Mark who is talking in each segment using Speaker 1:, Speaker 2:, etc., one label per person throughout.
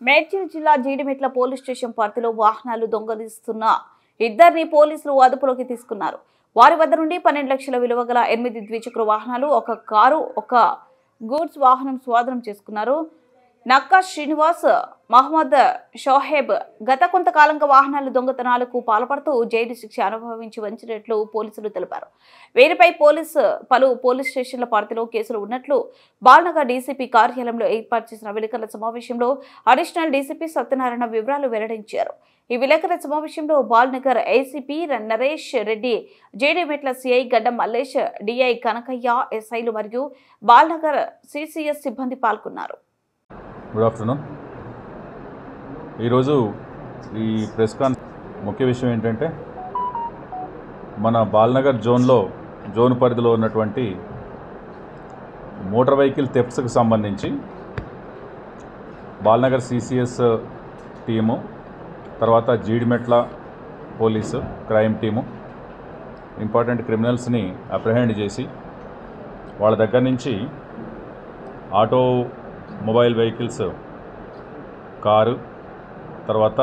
Speaker 1: మేడ్చల్ జిల్లా Jeedimetla police station పరిధిలో వాహనాలు దొంగలిస్తున్న ఇద్దరిని పోలీసులు అదుపులోకి తీసుకున్నారు. వారి వద్ద నుండి 12 లక్షల విలువ గల 8 ద్విచక్ర వాహనాలు, ఒక కారు, ఒక గూడ్స్ వాహనం స్వాధీనం చేసుకున్నారు. నక్కా శ్రీనివాస్, మహమ్మద్ షోహేబ్ గత కొంతకాలంగా వాహనాల దొంగతనాలకు పాల్పడుతూ జైలు శిక్ష అనుభవించి వచ్చినట్లు పోలీసులు తెలిపారు. వీరిపై పలు పోలీస్ స్టేషన్ల పరిధిలో కేసులు ఉన్నట్లు బాల్నగర్ డీసీపీ కార్యాలయంలో ఏర్పాటు చేసిన విలేకరుల సమావేశంలో అడిషనల్ డీసీపీ సత్యనారాయణ వివరాలు వెల్లడించారు. ఈ విలేకరుల సమావేశంలో బాల్నగర్ ఏసీపీ నరేష్ రెడ్డి, జీడిమెట్ల సిఐ గడ్డం మల్లేష్, డిఐ కనకయ్య, ఎస్ఐలు మరియు బాల్నగర్ సిసిఎస్ సిబ్బంది పాల్గొన్నారు.
Speaker 2: Good afternoon. ఈరోజు ఈ ప్రెస్ ముఖ్య విషయం ఏంటంటే, మన బాల్నగర్ జోన్ పరిధిలో ఉన్నటువంటి మోటార్ వెహికల్ థెఫ్ట్స్కి సంబంధించి బాల్నగర్ సిసిఎస్ టీము, తర్వాత Jeedimetla police crime team important క్రిమినల్స్ని అప్రహెండ్ చేసి వాళ్ళ దగ్గర నుంచి మొబైల్ వెహికల్స్, కారు, తర్వాత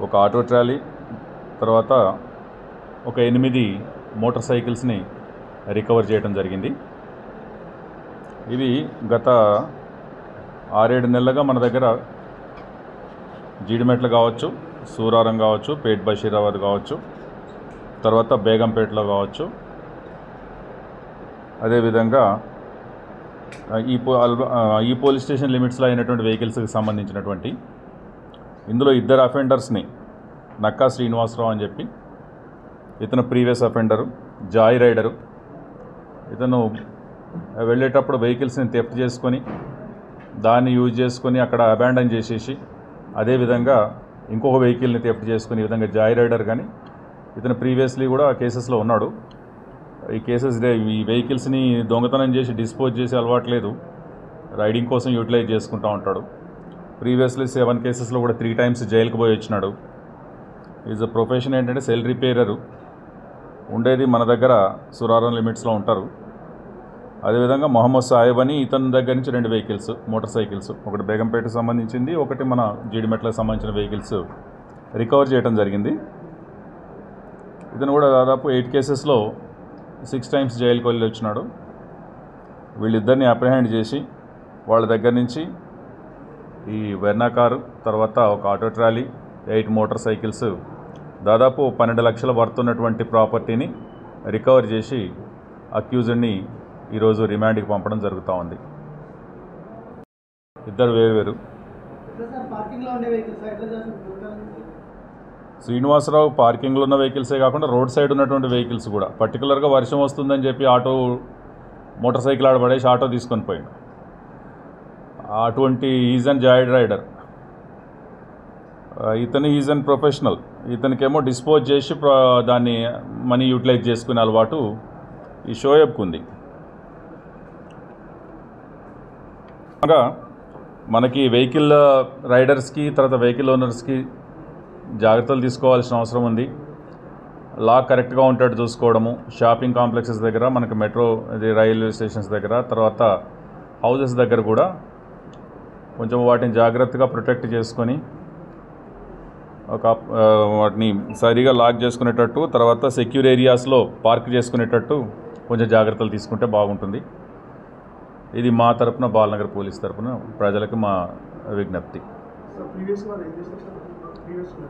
Speaker 2: ఒక ఆటో ట్రాలీ, తర్వాత ఒక 8 మోటార్ సైకిల్స్ని రికవర్ చేయడం జరిగింది. ఇవి గత 6-7 నెలలుగా మన దగ్గర జీడిమెట్లు కావచ్చు, సూరారం కావచ్చు, పేట్ బషీరాబాద్ కావచ్చు, తర్వాత బేగంపేటలో కావచ్చు, అదేవిధంగా ఈ పోలీస్ స్టేషన్ లిమిట్స్లో అయినటువంటి వెహికల్స్కి సంబంధించినటువంటి ఇందులో 2 అఫెండర్స్ని, నక్కా శ్రీనివాసరావు అని చెప్పి, ఇతను ప్రీవియస్ అఫెండరు, జాయ్ రైడరు. ఇతను వెళ్ళేటప్పుడు వెహికల్స్ని థెఫ్ట్ చేసుకొని దాన్ని యూజ్ చేసుకొని అక్కడ అబాండన్ చేసేసి, అదేవిధంగా ఇంకొక వెహికల్ని థెఫ్ట్ చేసుకుని, ఈ విధంగా జాయ్ రైడర్. కానీ ఇతను ప్రీవియస్లీ కూడా కేసెస్లో ఉన్నాడు. ఈ వెహికల్స్ని దొంగతనం చేసి డిస్పోజ్ చేసి అలవాట్లేదు, రైడింగ్ కోసం యూటిలైజ్ చేసుకుంటూ ఉంటాడు. ప్రీవియస్లీ 7 కేసెస్లో కూడా 3 టైమ్స్ జైలుకు పోయి వచ్చినాడు. ఈజ్ అ ప్రొఫెషన్ ఏంటంటే సెల్ రిపేరరు. ఉండేది మన దగ్గర సురారం లిమిట్స్లో ఉంటారు. అదేవిధంగా మొహమ్మద్ సాహెబ్ అని, ఇతని దగ్గర నుంచి 2 వెహికల్స్, మోటార్ సైకిల్స్, ఒకటి బేగంపేటకు సంబంధించింది, ఒకటి మన జీడిమెట్లకు సంబంధించిన వెహికల్స్ రికవర్ చేయడం జరిగింది. ఇతను కూడా దాదాపు 8 కేసెస్లో 6 టైమ్స్ జైలుకి వెళ్ళి వచ్చినాడు. వీళ్ళిద్దరిని అప్రహెండ్ చేసి వాళ్ళ దగ్గర నుంచి ఈ వెర్నా కారు, తర్వాత ఒక ఆటో ట్రాలీ, 8 మోటార్ సైకిల్స్, దాదాపు 12 లక్షల వర్త్ ఉన్నటువంటి ప్రాపర్టీని రికవర్ చేసి అక్యూజ్డ్ని ఈరోజు రిమాండ్కి పంపడం జరుగుతూ ఉంది. ఇద్దరు వేరు. శ్రీనివాసరావు పార్కింగ్లో ఉన్న వెహికల్సే కాకుండా రోడ్ సైడ్ ఉన్నటువంటి వెహికల్స్ కూడా, పర్టికులర్గా వర్షం వస్తుందని చెప్పి మోటార్ సైకిల్ ఆడబడేసి ఆటో తీసుకొని పోయాడు. అటువంటి ఈజ్ అండ్ జాయిడ్ రైడర్. ఇతను ఈజ్ అండ్ ప్రొఫెషనల్. ఇతనికేమో డిస్పోజ్ చేసి దాన్ని మనీ యూటిలైజ్ చేసుకునే అలవాటు ఈ షోయబ్కు ఉంది. మనకి వెహికల్ రైడర్స్కి, తర్వాత వెహికల్ ఓనర్స్కి జాగ్రత్తలు తీసుకోవాల్సిన అవసరం ఉంది. లా కరెక్ట్గా ఉంటాడు చూసుకోవడము. షాపింగ్ కాంప్లెక్సెస్ దగ్గర, మనకి మెట్రో రైల్వే స్టేషన్స్ దగ్గర, తర్వాత హౌసెస్ దగ్గర కూడా కొంచెం వాటిని జాగ్రత్తగా ప్రొటెక్ట్ చేసుకొని వాటిని సరిగా లాక్ చేసుకునేటట్టు, తర్వాత సెక్యూర్ ఏరియాస్లో పార్క్ చేసుకునేటట్టు కొంచెం జాగ్రత్తలు తీసుకుంటే బాగుంటుంది. ఇది మా తరపున, బాల్నగర్ పోలీస్ తరపున ప్రజలకు మా విజ్ఞప్తి.